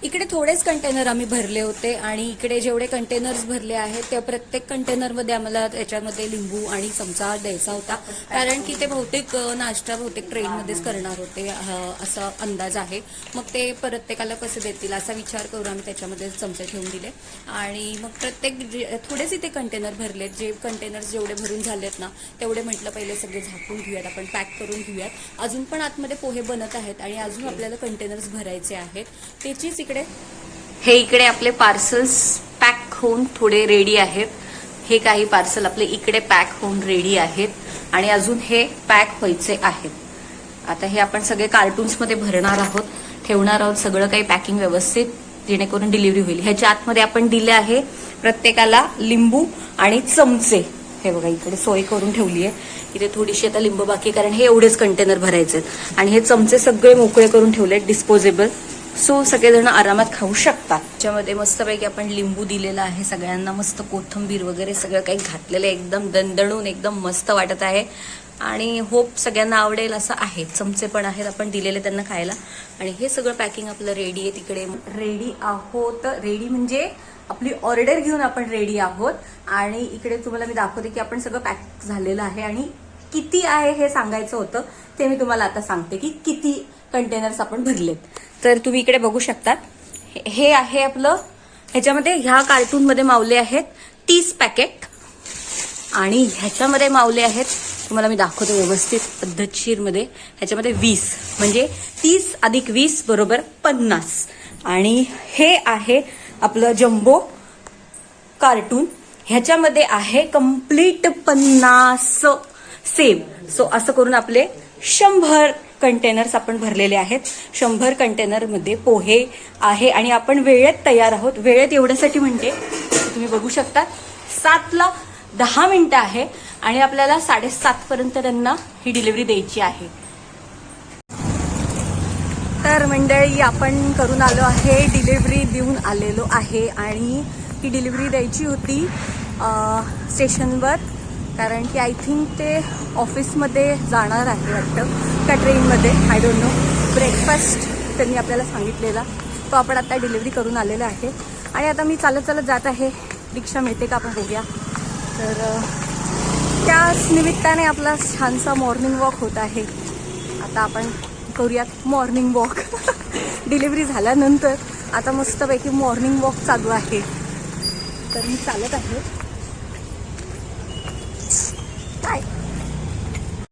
इकडे थोडेच कंटेनर आम्ही भरले होते आणि इकडे जेवढे कंटेनर्स भरले आहेत त्या प्रत्येक कंटेनरमध्ये आम्हाला त्याच्यामध्ये लिंबू आणि चमचा द्यायचा होता, कारण की ते बहुतेक नाश्ता बहुतेक ट्रेनमध्येच करणार होते असा अंदाज आहे. मग ते प्रत्येकाला कसे देतील असा विचार करून आम्ही त्याच्यामध्ये चमचे ठेवून दिले आणि मग प्रत्येक थोडेच इथे कंटेनर भरलेत. जे कंटेनर्स जेवढे भरून झालेत ना तेवढे म्हटलं पहिले सगळे झाकून घेऊयात, आपण पॅक करून घेऊयात. अजून पण आतमध्ये पोहे बनत आहेत आणि अजून आपल्याला कंटेनर्स भरायचे आहेत. त्याचीच इकडे आपले पार्सल्स पॅक होऊन थोडे रेडी आहेत. हे काही पार्सल आपले इकडे पॅक होऊन रेडी आहेत आणि अजून हे पॅक व्हायचे आहेत. आता हे आपण सगळे कार्टून्स मध्ये भरणार आहोत, ठेवणार आहोत सगळं काही पॅकिंग व्यवस्थित, जेणेकरून डिलिव्हरी होईल. ह्याच्या आतमध्ये आपण दिले आहे प्रत्येकाला लिंबू आणि चमचे. हे बघा इकडे सोय करून ठेवली आहे. इथे थोडीशी आता लिंबू बाकी, कारण हे एवढेच कंटेनर भरायचे आणि हे चमचे सगळे मोकळे करून ठेवले डिस्पोजेबल. सो सगळेजण आरामात खाऊ शकतात. त्याच्यामध्ये मस्तपैकी आपण लिंबू दिलेला आहे सगळ्यांना, मस्त कोथिंबीर वगैरे सगळं काही घातलेलं आहे, एकदम दणदणून एकदम मस्त वाटत आहे आणि होप सगळ्यांना आवडेल असं आहे. चमचे पण आहेत आपण दिलेले त्यांना खायला आणि हे सगळं पॅकिंग आपलं रेडी आहे. तिकडे रेडी आहोत, रेडी म्हणजे आपली ऑर्डर घेऊन आपण रेडी आहोत आणि इकडे तुम्हाला मी दाखवते की आपण सगळं पॅक झालेलं आहे आणि किती आहे हे सांगायचं होतं, ते मी तुम्हाला आता सांगते की किती कंटेनर्स आपण भरलेत. तर तुम्ही इकडे बघू शकता, हे आहे आपलं, ह्याच्यामध्ये ह्या कार्टून मध्ये मावले आहेत 30 पॅकेट आणि ह्याच्यामध्ये मावले आहेत, तुम्हाला मी दाखवते व्यवस्थित पद्धतशीर मध्ये, ह्याच्यामध्ये 20, म्हणजे 30 अधिक 20 बरोबर 50. आणि हे आहे आपलं जम्बो कार्टून, ह्याच्यामध्ये आहे कंप्लीट 50 सेम. सो असं करून आपले 100 कंटेनर्स आपण भरलेले आहेत. 100 कंटेनर मध्ये पोहे आहे आणि आपण वेळेत तयार आहोत. वेळेत एवढ्यासाठी म्हणजे तुम्ही बघू शकता 7:10 आहे आणि आपल्याला 7:30 पर्यंत त्यांना ही डिलिव्हरी द्यायची आहे. तर मंडळी आपण करून आलो आहे, डिलिव्हरी देऊन आलेलो आहे आणि ही डिलिव्हरी द्यायची होती स्टेशनवर, कारण की आय थिंक ते ऑफिसमध्ये जाणार आहे वाटतं त्या ट्रेनमध्ये, आय डोंट नो. ब्रेकफास्ट त्यांनी आपल्याला सांगितलेला, तो आपण आता डिलिव्हरी करून आलेला आहे आणि आता मी चालत चालत जात आहे. रिक्षा मिळते का आपण बघूया. तर त्याच निमित्ताने आपला छानसा मॉर्निंग वॉक होत आहे. आता आपण करूयात मॉर्निंग वॉक. डिलिव्हरी झाल्यानंतर आता मस्तपैकी मॉर्निंग वॉक चालू आहे. तर मी चालत आहे.